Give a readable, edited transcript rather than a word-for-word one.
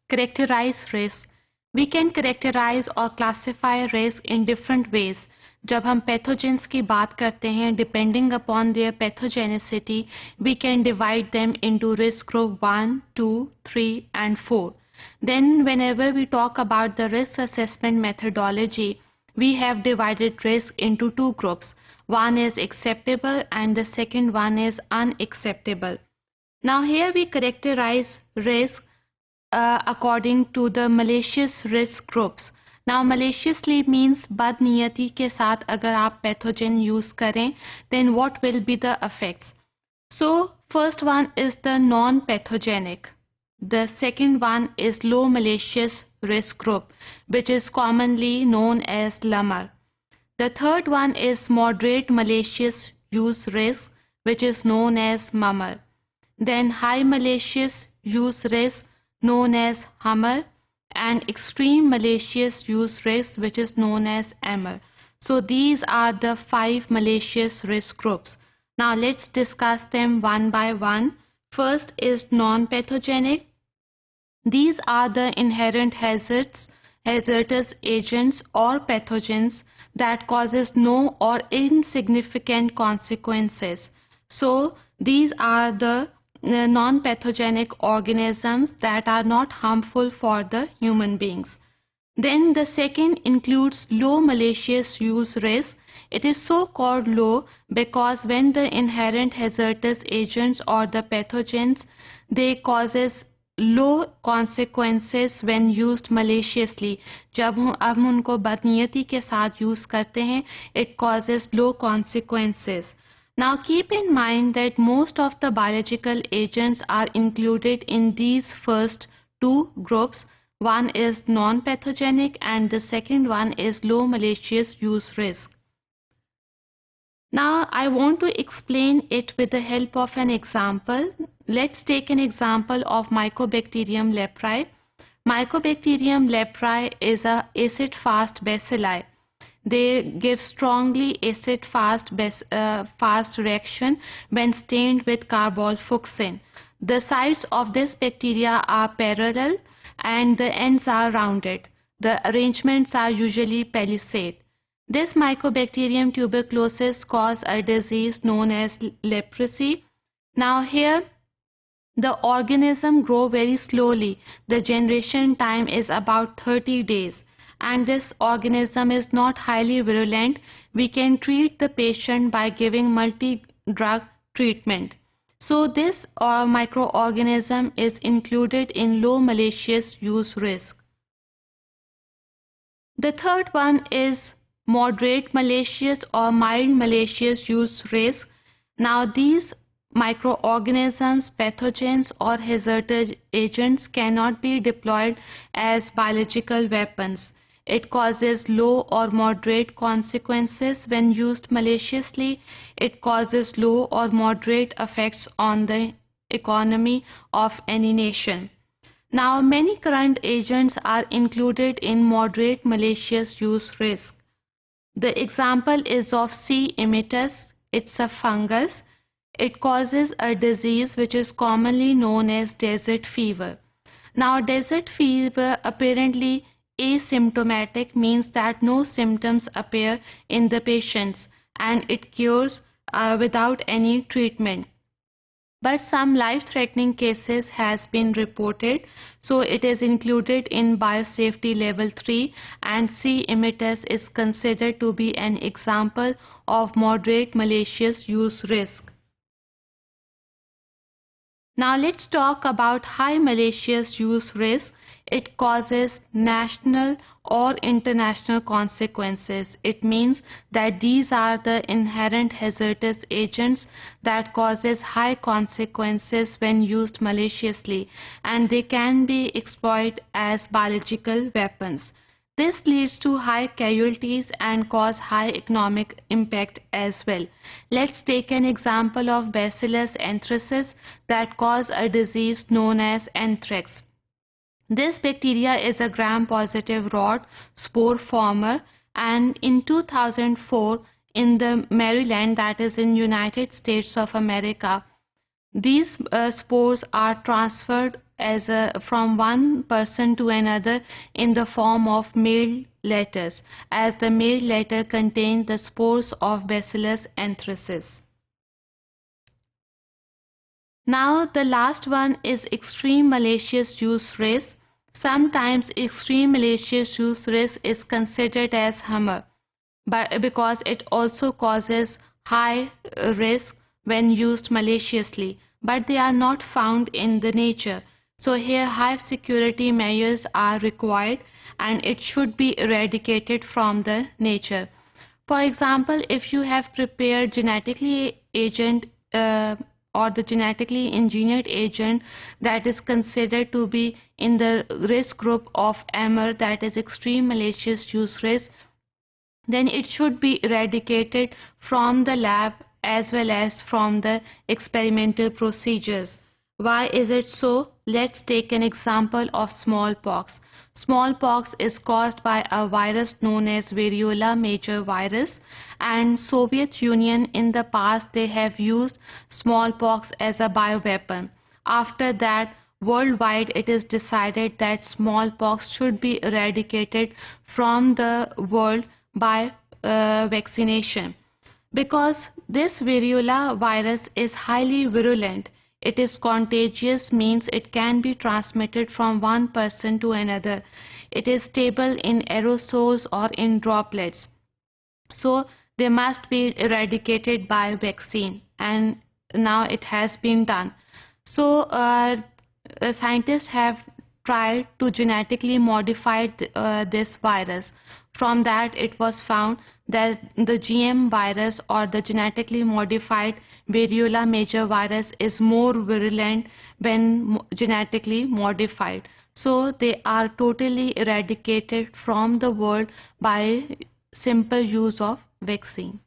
Characterize risk. We can characterize or classify risk in different ways. जब हम pathogens की बात करते हैं, depending upon their pathogenicity, we can divide them into risk group 1, 2, 3 and 4. Then whenever we talk about the risk assessment methodology, we have divided risk into two groups. One is acceptable and the second one is unacceptable. Now here we characterize risk according to the malicious risk groups. Now maliciously means बदनीयती के साथ अगर आप pathogen use करें, then what will be the effects? So first one is the non-pathogenic. The second one is low malicious risk group, which is commonly known as LMR. The third one is moderate malicious use risk, which is known as MMR. Then high malicious use risk, known as HAMR, and extreme malicious use risk, which is known as AMR. So these are the 5 malicious risk groups. Now let's discuss them one by one. First is non-pathogenic. These are the inherent hazardous agents or pathogens that causes no or insignificant consequences. So these are the non-pathogenic organisms that are not harmful for the human beings. Then the second includes low malicious use risk. It is so called low because when the inherent hazardous agents or the pathogens, they causes low consequences when used maliciously. जब हम उनको बदनीयती के साथ use करते हैं, it causes low consequences. Now keep in mind that most of the biological agents are included in these first two groups. One is non-pathogenic and the second one is low malicious use risk. Now I want to explain it with the help of an example. Let's take an example of Mycobacterium leprae. Mycobacterium leprae is a acid-fast bacilli. They give strongly acid-fast reaction when stained with carbolfuchsin. The sides of this bacteria are parallel and the ends are rounded. The arrangements are usually palisade. This Mycobacterium tuberculosis causes a disease known as leprosy. Now here the organism grows very slowly. The generation time is about 30 days. And this organism is not highly virulent. We can treat the patient by giving multi-drug treatment. So this microorganism is included in low malicious use risk. The third one is moderate malicious or mild malicious use risk. Now these microorganisms, pathogens or hazardous agents cannot be deployed as biological weapons. It causes low or moderate consequences when used maliciously. It causes low or moderate effects on the economy of any nation. Now many current agents are included in moderate malicious use risk. The example is of C. immitis. It's a fungus. It causes a disease which is commonly known as desert fever. Now desert fever apparently asymptomatic means that no symptoms appear in the patients and it cures without any treatment. But some life-threatening cases has been reported, so it is included in biosafety level 3 and C. immitis is considered to be an example of moderate malicious use risk. Now let's talk about high malicious use risk. It causes national or international consequences. It means that these are the inherent hazardous agents that causes high consequences when used maliciously, and they can be exploited as biological weapons. This leads to high casualties and cause high economic impact as well. Let's take an example of Bacillus anthracis that cause a disease known as anthrax. This bacteria is a gram-positive rod spore former, and in 2004 in the Maryland, that is in United States of America, these spores are transferred from one person to another in the form of mailed letters, as the mailed letter contained the spores of Bacillus anthracis. Now the last one is extreme malicious use risk. Sometimes extreme malicious use risk is considered as HAMR, but because it also causes high risk when used maliciously, but they are not found in the nature. So here high security measures are required and it should be eradicated from the nature. For example, if you have prepared genetically agent or the genetically engineered agent that is considered to be in the risk group of HAMR, that is extreme malicious use risk, then it should be eradicated from the lab as well as from the experimental procedures. Why is it so? Let's take an example of smallpox. Smallpox is caused by a virus known as variola major virus, and Soviet Union in the past they have used smallpox as a bioweapon. After that, worldwide it is decided that smallpox should be eradicated from the world by vaccination. Because this variola virus is highly virulent, it is contagious, means it can be transmitted from one person to another. It is stable in aerosols or in droplets. So they must be eradicated by vaccine, and now it has been done. So scientists have tried to genetically modify this virus. From that it was found that the GM virus or the genetically modified variola major virus is more virulent when genetically modified. So they are totally eradicated from the world by simple use of vaccine.